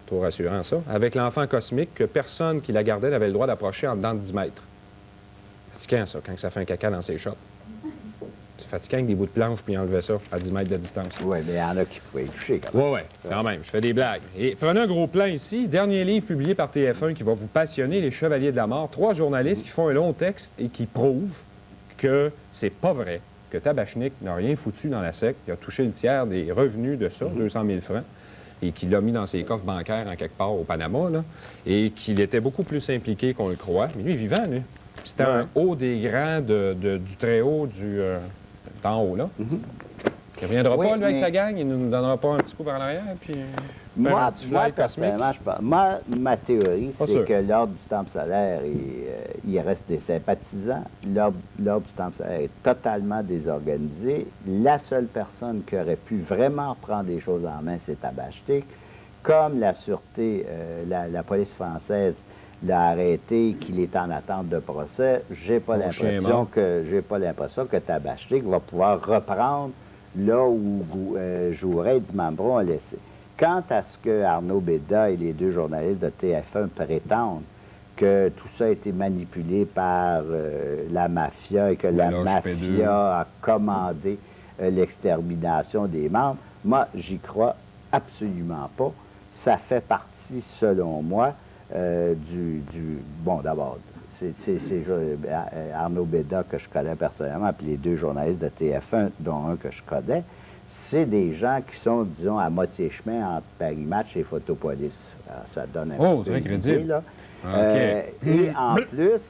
Trop rassurant, ça. Avec l'enfant cosmique que personne qui la gardait n'avait le droit d'approcher en dedans de 10 mètres. Fatigant, ça, quand ça fait un caca dans ses shots. C'est fatigant avec des bouts de planche puis enlever ça à 10 mètres de distance. Oui, mais il y en a qui pouvaient y toucher quand même. Oui, quand même. Je fais des blagues. Et prenez un gros plan ici. Dernier livre publié par TF1 qui va vous passionner, Les Chevaliers de la Mort. 3 journalistes qui font un long texte et qui prouvent que c'est pas vrai, que Tabachnik n'a rien foutu dans la secte. Il a touché le tiers des revenus de ça, 200 000 francs, et qu'il l'a mis dans ses coffres bancaires en quelque part au Panama, là, et qu'il était beaucoup plus impliqué qu'on le croit. Mais lui, il est vivant, lui. C'était un haut des grands du très haut d'en haut, là. Il ne reviendra pas, lui, avec sa gang. Il ne nous donnera pas un petit coup par l'arrière, puis moi, personnellement, ma théorie, c'est que lors du temple solaire, il reste des sympathisants. Lors du temple solaire est totalement désorganisé. La seule personne qui aurait pu vraiment prendre les choses en main, c'est Tabachnik. Comme la sûreté, la police française l'a arrêté, qu'il est en attente de procès, j'ai pas l'impression que Tabachnik va pouvoir reprendre là où Jouret et Dimambro ont laissé. Quant à ce que Arnaud Béda et les 2 journalistes de TF1 prétendent que tout ça a été manipulé par la mafia et que la mafia a commandé l'extermination des membres, moi, j'y crois absolument pas. Ça fait partie, selon moi, bon, d'abord, c'est Arnaud Béda que je connais personnellement, puis les 2 journalistes de TF1, dont un que je connais, c'est des gens qui sont, disons, à moitié chemin entre Paris Match et Photopolis. Alors, ça donne un petit peu très crédible. là. OK. Et en plus,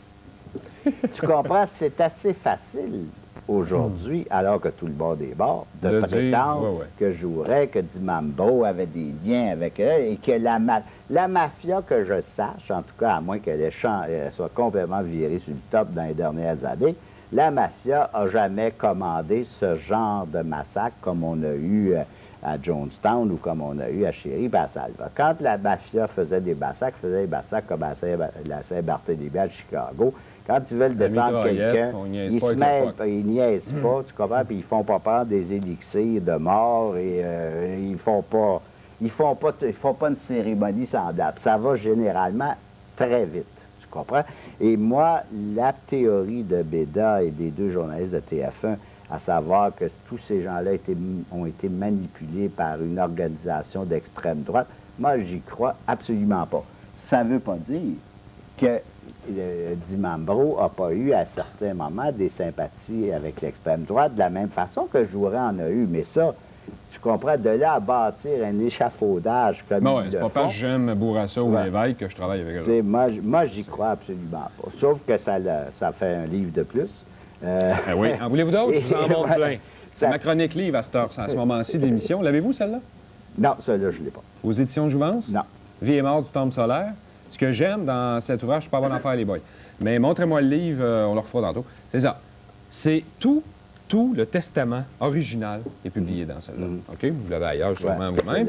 tu comprends, c'est assez facile aujourd'hui, alors que tout le bord des bords, de prétendre que Jouret, que Dimambro avait des liens avec eux et que la mafia, que je sache, en tout cas, à moins qu'elle soit complètement virée sur le top dans les dernières années, la mafia n'a jamais commandé ce genre de massacre comme on a eu à Jonestown ou comme on a eu à Chéry et à Salva. Quand la mafia faisait des massacres comme à la Saint-Barthélemy à Chicago, quand ils veulent descendre quelqu'un, ils se mêlent, ils niaisent pas, tu comprends, puis ils font pas prendre des élixirs de mort et ils font pas une cérémonie semblable. Ça va généralement très vite, tu comprends? Et moi, la théorie de Béda et des deux journalistes de TF1, à savoir que tous ces gens-là ont été manipulés par une organisation d'extrême droite, moi, j'y crois absolument pas. Ça ne veut pas dire que Di Mambro n'a pas eu à certains moments des sympathies avec l'extrême droite, de la même façon que Jouret en a eu. Mais ça, tu comprends, de là à bâtir un échafaudage comme bon, ils c'est le pas font, parce que j'aime Bourassa ou Lévesque que je travaille avec eux. Moi, j'y crois absolument pas. Sauf que ça fait un livre de plus. Oui. En voulez-vous d'autres? Je vous en montre plein. C'est ma chronique livre à ce moment-ci de l'émission. L'avez-vous, celle-là? Non, celle-là, je ne l'ai pas. Aux éditions de Jouvence? Non. Vie et mort du temple solaire. Ce que j'aime dans cet ouvrage, je suis pas bon à faire les boys. Mais montrez-moi le livre, on le refera tantôt. C'est ça. C'est tout le testament original est publié dans celle-là. OK? Vous l'avez ailleurs, sûrement vous-même.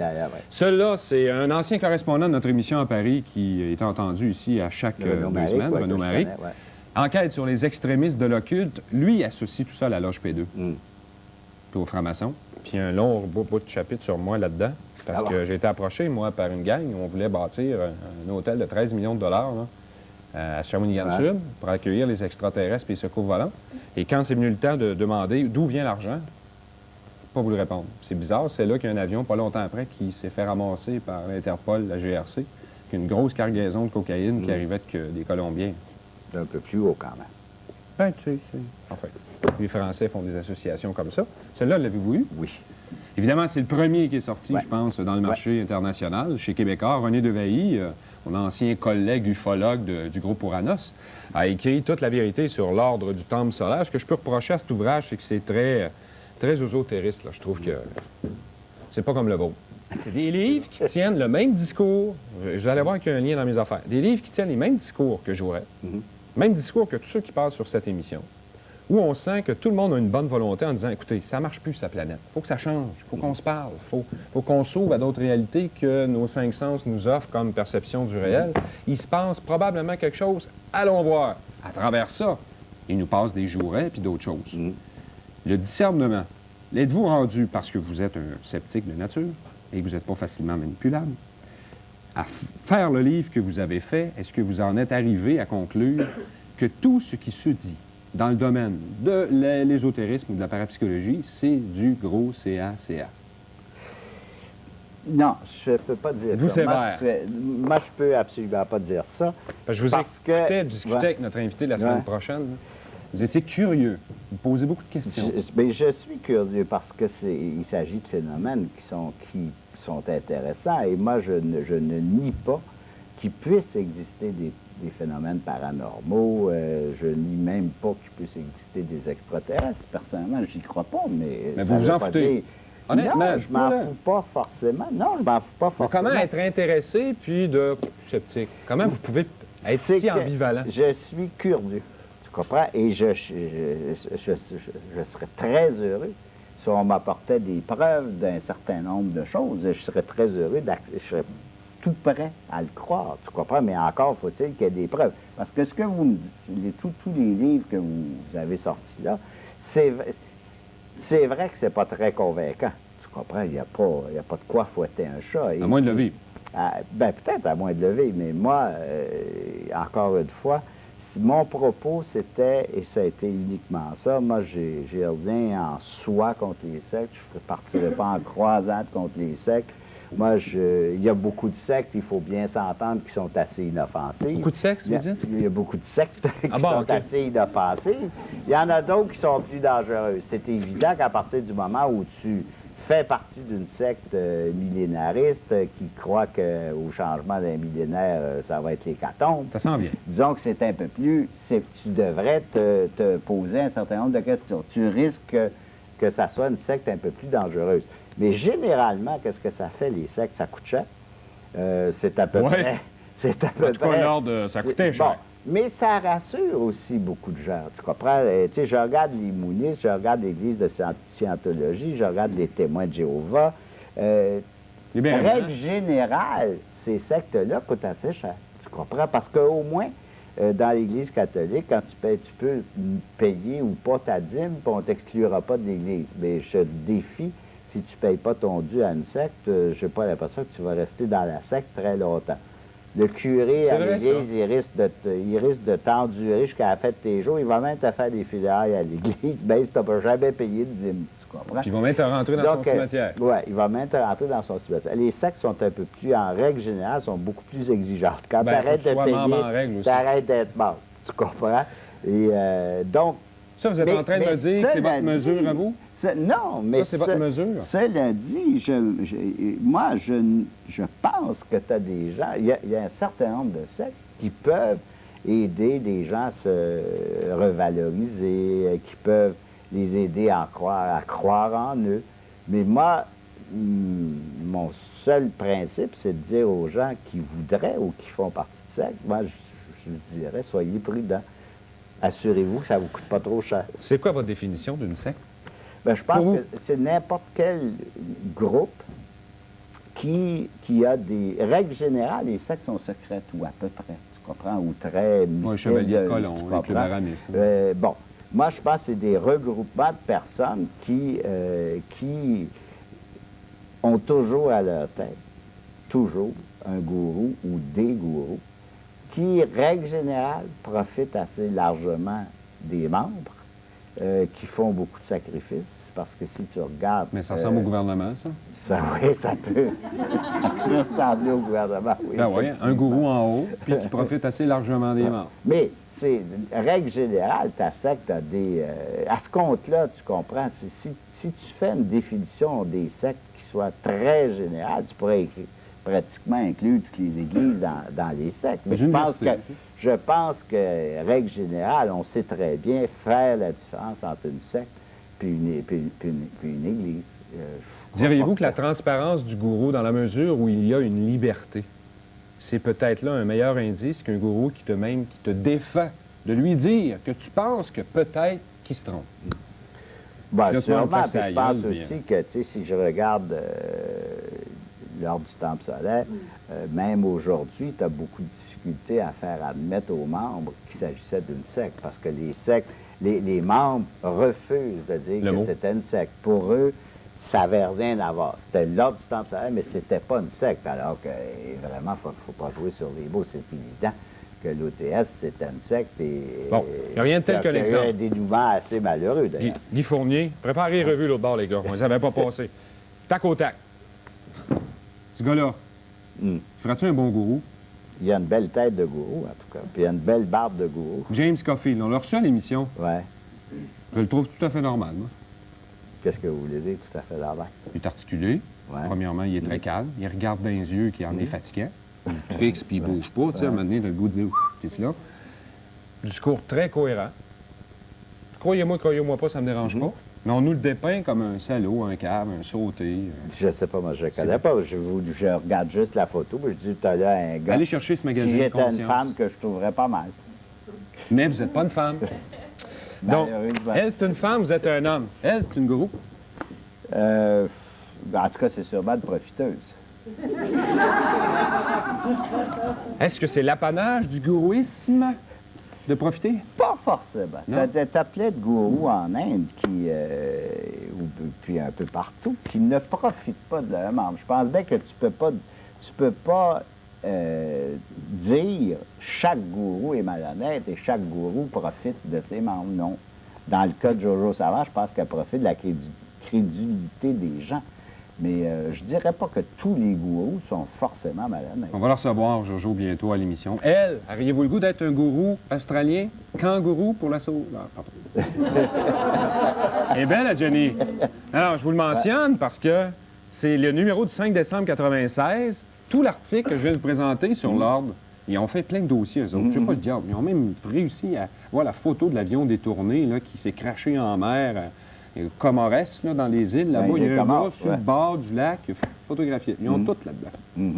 Celui-là, c'est un ancien correspondant de notre émission à Paris qui est entendu ici à chaque 2 semaines, Renaud Marie. Enquête sur les extrémistes de l'occulte. Lui, il associe tout ça à la loge P2. Puis au franc-maçon. Puis un long bout de chapitre sur moi là-dedans. Parce que j'ai été approché, moi, par une gang. On voulait bâtir un hôtel de 13 millions de dollars là, à Shawinigan-Sud pour accueillir les extraterrestres et les secours volants. Et quand c'est venu le temps de demander d'où vient l'argent, pas voulu répondre. C'est bizarre, c'est là qu'il y a un avion, pas longtemps après, qui s'est fait ramasser par l'Interpol, la GRC, une grosse cargaison de cocaïne qui arrivait des Colombiens. Un peu plus haut, quand même. Ben, tu sais, enfin, les Français font des associations comme ça. Celle-là, l'avez-vous eu? Oui. Évidemment, c'est le premier qui est sorti, je pense, dans le marché international, chez Québécois. René Devailly, mon ancien collègue ufologue du groupe Ouranos, a écrit toute la vérité sur l'ordre du temple solaire. Ce que je peux reprocher à cet ouvrage, c'est que c'est très ésotériste, là. Je trouve que c'est pas comme le vôtre. C'est des livres qui tiennent le même discours. Vous allez voir qu'il y a un lien dans mes affaires. Des livres qui tiennent les mêmes discours que Jouret, même discours que tous ceux qui passent sur cette émission, où on sent que tout le monde a une bonne volonté en disant, écoutez, ça marche plus, sa planète. Il faut que ça change. Il faut qu'on se parle. Il faut qu'on s'ouvre à d'autres réalités que nos 5 sens nous offrent comme perception du réel. Il se passe probablement quelque chose. Allons voir. À travers ça, il nous passe des Jourets puis d'autres choses. Le discernement. L'êtes-vous rendu parce que vous êtes un sceptique de nature et que vous n'êtes pas facilement manipulable? À faire le livre que vous avez fait, est-ce que vous en êtes arrivé à conclure que tout ce qui se dit dans le domaine de l'ésotérisme ou de la parapsychologie, c'est du gros CA-CA? Non, je ne peux pas dire vous ça. Sévère. Moi, je peux absolument pas dire ça. Je vous ai discuté avec notre invité la semaine prochaine. Là. Vous étiez curieux. Vous posez beaucoup de questions. Je suis curieux parce que il s'agit de phénomènes qui sont intéressants. Et moi, je ne nie pas qu'il puisse exister des phénomènes paranormaux. Je nie même pas qu'il puisse exister des extraterrestres. Personnellement, j'y crois pas, mais vous vous en foutez. Honnêtement, non, je m'en fous pas forcément. Non, je m'en fous pas forcément. Mais comment être intéressé puis de sceptique? Comment vous pouvez être si ambivalent? Je suis curieux, tu comprends? Et je serais très heureux si on m'apportait des preuves d'un certain nombre de choses. Je serais très heureux, je serais tout prêt à le croire, tu comprends? Mais encore faut-il qu'il y ait des preuves. Parce que ce que vous me dites, tous les livres que vous avez sortis là, c'est vrai que c'est pas très convaincant. Tu comprends? Il n'y a pas de quoi fouetter un chat. À moins de lever. Peut-être à moins de lever, mais moi, encore une fois, mon propos, c'était, et ça a été uniquement ça, moi, j'ai rien en soi contre les sectes. Je ne partirai pas en croisade contre les sectes. Moi, il y a beaucoup de sectes, il faut bien s'entendre, qui sont assez inoffensives. Beaucoup de sectes, vous dites? Il y a beaucoup de sectes qui sont assez inoffensives. Il y en a d'autres qui sont plus dangereuses. C'est évident qu'à partir du moment où tu fais partie d'une secte millénariste qui croit qu'au changement d'un millénaire, ça va être l'hécatombe. Ça s'en vient. Disons que c'est un peu plus... Tu devrais te poser un certain nombre de questions. Tu risques que ça soit une secte un peu plus dangereuse. Mais généralement, qu'est-ce que ça fait, les sectes? Ça coûte cher. C'est à peu près... C'est à peu en tout cas, l'ordre, ça coûtait cher. Bon, mais ça rassure aussi beaucoup de gens. Tu comprends? Tu sais, je regarde les mounistes, je regarde l'Église de Scientologie, je regarde les témoins de Jéhovah, Libéralement. Règle générale, ces sectes-là coûtent assez cher. Tu comprends? Parce qu'au moins, dans l'Église catholique, quand tu payes, tu peux payer ou pas ta dîme, puis on ne t'exclura pas de l'Église. Mais je te défie, si tu ne payes pas ton dû à une secte, je n'ai pas l'impression que tu vas rester dans la secte très longtemps. Le curé C'est à vrai, l'Église, ça. il risque de t'endurer jusqu'à la fête de tes jours. Il va même te faire des funérailles à l'Église, ben si tu n'as jamais payé de dîme. Tu comprends? Puis ils vont même te rentrer dans son cimetière. Oui, il va même te rentrer dans son cimetière. Les sectes sont un peu plus, en règle générale, sont beaucoup plus exigeantes. Quand tu Ben, faut arrêtes que tu de sois membre en règle payer, aussi. tu arrêtes d'être mort. Tu comprends? Et donc... Ça, vous êtes en train de me dire que c'est votre mesure à vous? Non, mais... Ça, c'est votre mesure? Cela dit, moi, je pense que tu as des gens... Il y a un certain nombre de sectes qui peuvent aider des gens à se revaloriser, qui peuvent les aider à croire en eux. Mais moi, mon seul principe, c'est de dire aux gens qui voudraient ou qui font partie de secte, moi, je dirais, soyez prudents. Assurez-vous que ça ne vous coûte pas trop cher. C'est quoi votre définition d'une secte? Bien, je pense que c'est n'importe quel groupe qui a des règles générales. Les sectes sont secrètes, ou à peu près, tu comprends, ou très mystérieuses. Moi, chevalier de colon, tu avec le comprends? baramisme. Bon, moi, je pense que c'est des regroupements de personnes qui ont toujours à leur tête, toujours, un gourou ou des gourous, qui, règle générale, profitent assez largement des membres, qui font beaucoup de sacrifices, parce que si tu regardes... Mais ça ressemble au gouvernement, ça? Oui, ça peut ressembler au gouvernement, oui. Ben oui, un gourou en haut, puis qui profite assez largement des membres. Mais, c'est règle générale, ta secte a des... à ce compte-là, tu comprends, si tu fais une définition des sectes qui soit très générale, tu pourrais pratiquement inclure toutes les églises dans les sectes. Mais je pense que, règle générale, on sait très bien faire la différence entre une secte puis une église. Diriez-vous que la transparence du gourou, dans la mesure où il y a une liberté, c'est peut-être là un meilleur indice qu'un gourou qui te défend de lui dire que tu penses que peut-être qu'il se trompe? Bien, Là, sûrement, toi, puis je pense aussi que, tu sais, si je regarde l'ordre du Temple solaire, même aujourd'hui, tu as beaucoup de difficultés à faire admettre aux membres qu'il s'agissait d'une secte, parce que les sectes, les membres refusent de dire que c'était une secte. Pour eux, ça n'avait rien à voir. C'était l'ordre du Temple solaire, mais c'était pas une secte, alors que, vraiment, il ne faut pas jouer sur les mots, c'est évident que l'OTS, c'était une secte. Bon, il n'y a rien de tel que l'exemple. Il y a un dénouement assez malheureux, d'ailleurs. Guy Fournier, préparez revue l'autre bord, les gars. On les avait pas passés. Tac au tac. Ce gars-là, feras-tu un bon gourou? Il y a une belle tête de gourou, en tout cas. Puis il y a une belle barbe de gourou. James Caulfield, on l'a reçu à l'émission. Ouais. Je le trouve tout à fait normal, moi. Qu'est-ce que vous voulez dire, tout à fait normal? Il est articulé. Ouais. Premièrement, il est très calme. Il regarde dans les yeux qui en est fatiguant. Il fixe, puis il bouge pas. Tu sais, à un moment donné, il a le goût de dire « T'es là ». Discours très cohérent. Croyez-moi pas, ça me dérange pas. Mais on nous le dépeint comme un salaud, un cave, un sauté. Je sais pas, moi, je ne connais pas. Je regarde juste la photo, puis je dis tout à l'heure à un gars... Allez chercher ce magazine si de j'étais conscience. une femme que je trouverais pas mal. Mais vous n'êtes pas une femme. Donc, elle, c'est une femme, vous êtes un homme. Elle, c'est une gourou. En tout cas, c'est sûrement une profiteuse. Est-ce que c'est l'apanage du gourouisme de profiter? Pas forcément. T'as plein de gourous en Inde puis un peu partout, qui ne profitent pas de leurs membres. Je pense bien que tu peux pas dire chaque gourou est malhonnête et chaque gourou profite de ses membres. Non. Dans le cas de Jojo Savant, je pense qu'elle profite de la crédulité des gens. Mais je dirais pas que tous les gourous sont forcément malhonnêtes. On va la recevoir, Jojo, bientôt à l'émission. Elle, auriez-vous le goût d'être un gourou australien? Kangourou pour la sauce? Ah, pardon. Elle est belle, la Jenny. Alors, je vous le mentionne parce que c'est le numéro du 5 décembre 96. Tout l'article que je viens de vous présenter sur l'ordre, ils ont fait plein de dossiers, eux autres. Je sais pas le diable. Ils ont même réussi à voir la photo de l'avion détourné là, qui s'est craché en mer. Comores, là, dans les îles, là-bas, il y a un gars sur le bord du lac photographié. Ils ont toutes là-dedans.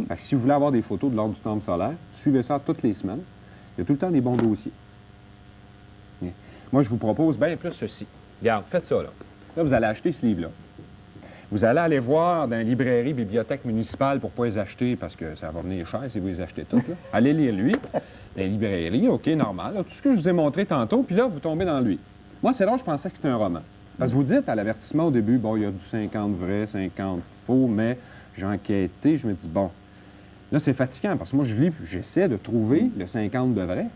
Fait que si vous voulez avoir des photos de l'ordre du Temple solaire, suivez ça toutes les semaines. Il y a tout le temps des bons dossiers. Moi, je vous propose bien plus ceci. Regarde, faites ça, là. Là, vous allez acheter ce livre-là. Vous allez aller voir dans les librairies, bibliothèques municipales pour ne pas les acheter parce que ça va venir cher si vous les achetez toutes. Là. Allez lire lui. Dans les librairies, OK, normal. Là, tout ce que je vous ai montré tantôt, puis là, vous tombez dans lui. Moi, c'est là où je pensais que c'était un roman. Parce que vous dites à l'avertissement au début, bon, il y a du 50 vrai, 50 faux, mais j'ai enquêté, je me dis, bon, là, c'est fatigant parce que moi, je lis, puis j'essaie de trouver le 50 de vrai.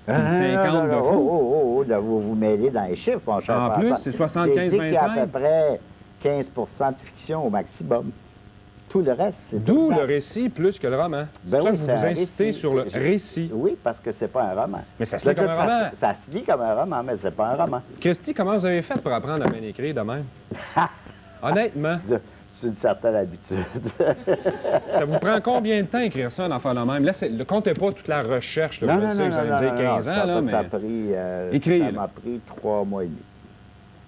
Puis le 50 de faux. Là, vous vous mêlez dans les chiffres, mon cher En François. plus, c'est 75-25. J'ai dit qu'il y a à peu près 15 de fiction au maximum. Tout le reste, c'est D'où tout le ça. récit plus que le roman. C'est Ben pour ça oui, que vous c'est vous un incitez récit. sur le récit. Oui, parce que c'est pas un roman. Mais ça se De lit comme toute un roman. façon, ça se lit comme un roman, mais c'est pas un roman. Christy, comment vous avez fait pour apprendre à bien écrire de même? Honnêtement, C'est une certaine habitude. ça vous prend combien de temps écrire ça, un enfant de même? Là, ne comptez pas toute la recherche. Là, je sais que vous allez me dire 15 ans, là, mais Ça a pris, Écrire, ça là. m'a pris 3 mois et demi.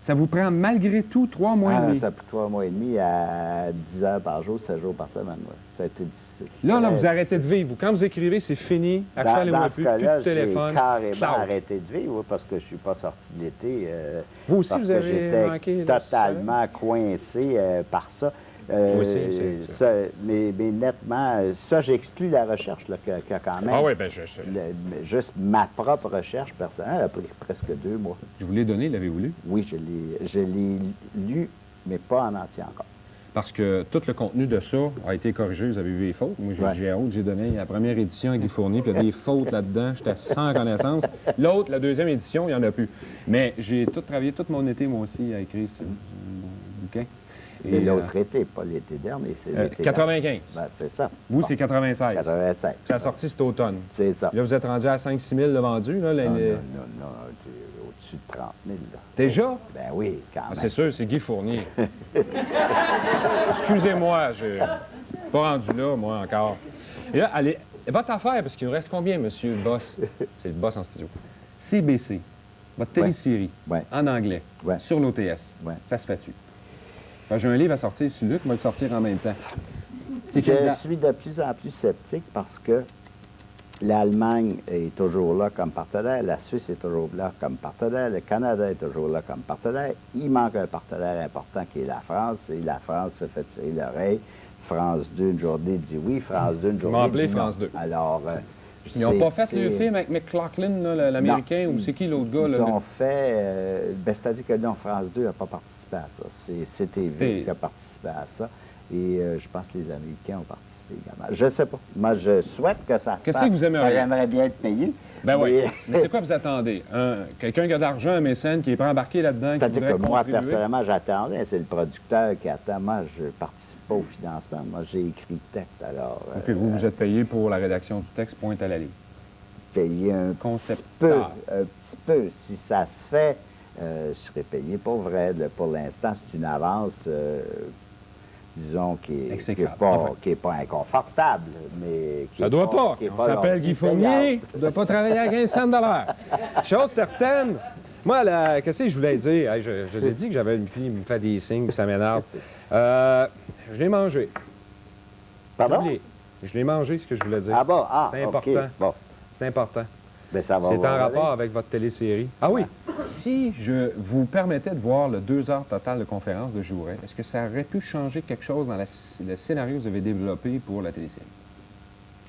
ça vous prend malgré tout 3 mois et demi. Ça a pris 3 mois et demi à 10 heures par jour, 7 jours par semaine. Ouais. Ça a été difficile. Là, vous arrêtez de vivre. Quand vous écrivez, c'est fini. Achetez-les-moi Dans ce plus, cas-là, plus de j'ai téléphone. carrément Ciao. arrêté de vivre oui, parce que je suis pas sorti de l'été. Vous aussi, parce vous que avez j'étais manqué de totalement coincé par ça. Oui, c'est ça. Mais nettement, ça, j'exclus la recherche, là, que quand même. Ah oui, bien, Juste ma propre recherche personnelle a pris presque 2 mois. je vous l'ai donné, l'avez-vous lu? Oui, je l'ai lu, mais pas en entier encore. Parce que tout le contenu de ça a été corrigé. Vous avez vu les fautes. Moi, j'ai honte. J'ai donné la première édition à Guy Fournier, puis il y a des fautes là-dedans. J'étais sans connaissance. L'autre, la deuxième édition, il n'y en a plus. Mais j'ai tout travaillé, tout mon été, moi aussi, à écrire ce bouquin. Et l'autre été, pas l'été dernier, c'est l'été 95. Ben, c'est ça. Vous, Bon, c'est 96. 96. Ça a sorti cet automne. C'est ça. Là, vous êtes rendu à 5-6 000 de vendus. Là, Non, t'es au-dessus de 30 000. Là. Déjà? Ben oui, quand Ah, même. c'est sûr, c'est Guy Fournier. Excusez-moi, je suis pas rendu là, moi, encore. Et là, allez, votre affaire, parce qu'il nous reste combien, monsieur le boss? C'est le boss en studio. CBC, votre télésérie, Ouais. en anglais, Ouais. sur l'OTS, Ouais. ça se fait-tu? J'ai un livre à sortir sur Luc, moi le sortir en même temps. C'est quelle Je date? suis de plus en plus sceptique parce que l'Allemagne est toujours là comme partenaire, la Suisse est toujours là comme partenaire, le Canada est toujours là comme partenaire. Il manque un partenaire important qui est la France, et la France se fait tirer l'oreille. France 2, une journée dit oui, France 2, une journée appelé dit non. France 2. Alors, Ils n'ont pas fait c'est- le film avec McLaughlin, là, l'Américain, Non. ou c'est qui l'autre gars? Ils Là, ont fait... c'est-à-dire que non, France 2 n'a pas participé à ça. C'est CTV qui a participé à ça. Et je pense que les Américains ont participé également. Je ne sais pas. Moi, je souhaite que ça se Qu'est-ce fasse. que vous aimeriez? J'aimerais bien être payé. Ben oui. mais- Mais c'est quoi vous attendez? Quelqu'un qui a de l'argent, un mécène, qui est pas embarqué là-dedans, qui C'est-à-dire voudrait que moi, contribuer? personnellement, j'attendais. C'est le producteur qui attend. Moi, je ne participe pas au financement. Moi, j'ai écrit le texte. Alors, Puis vous êtes payé pour la rédaction du texte, pointe à la ligne. payer un Concept petit peu. art. Un petit peu. Si ça se fait, je serai payé pour vrai. Pour l'instant, c'est une avance, disons, qui n'est Exécrable. pas, Enfin. pas inconfortable, mais qui Ça est doit pas. qui est On non s'appelle plus Guy Fournier. payable. On ne doit pas travailler à 15 cents de l'heure. Chose certaine. Moi, qu'est-ce que je voulais dire? Hey, je l'ai dit que j'avais une fille, il me fait des signes, puis ça m'énerve. Je l'ai mangé. Pardon? Oublié. Je l'ai mangé, ce que je voulais dire. Ah bon? Ah, C'est OK. important. Bon, C'est important. ben ça va. C'est en voir rapport avec. avec votre télésérie. Ah oui. Si je vous permettais de voir le 2 heures total de conférence de Jouret, est-ce que ça aurait pu changer quelque chose dans le scénario que vous avez développé pour la télésérie?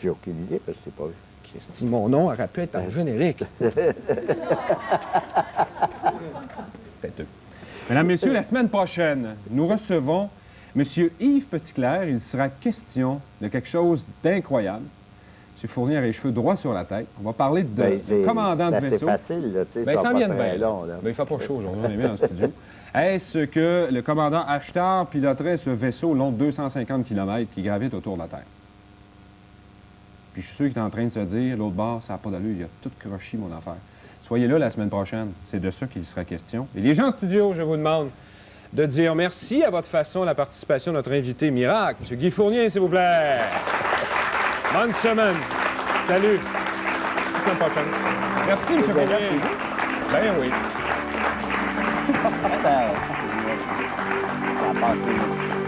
J'ai aucune idée, parce que je ne sais pas vu. Christy, mon nom aurait pu être en générique. Têteux. Mesdames, Messieurs, la semaine prochaine, nous recevons M. Yves Petitclerc. Il sera question de quelque chose d'incroyable. M. Fournier a les cheveux droits sur la tête. On va parler de Ben, c'est- commandant de c'est assez vaisseau. facile, là, tu sais, Ben, ça ça va vient pas de très bien. long, là. Ben, il fait pas chaud aujourd'hui, on est bien en studio. Est-ce que le commandant Ashtar piloterait ce vaisseau long de 250 km qui gravite autour de la Terre? Puis je suis sûr qu'il est en train de se dire, l'autre bord, ça n'a pas d'allure, il a tout croché, mon affaire. Soyez là la semaine prochaine, c'est de ça qu'il sera question. Et les gens en studio, je vous demande de dire merci à votre façon la participation de notre invité miracle, M. Guy Fournier, s'il vous plaît. Bonne semaine. Salut. À la semaine prochaine. Merci, M. C'est déjà Fournier. fini? Ben oui. Ça a passé.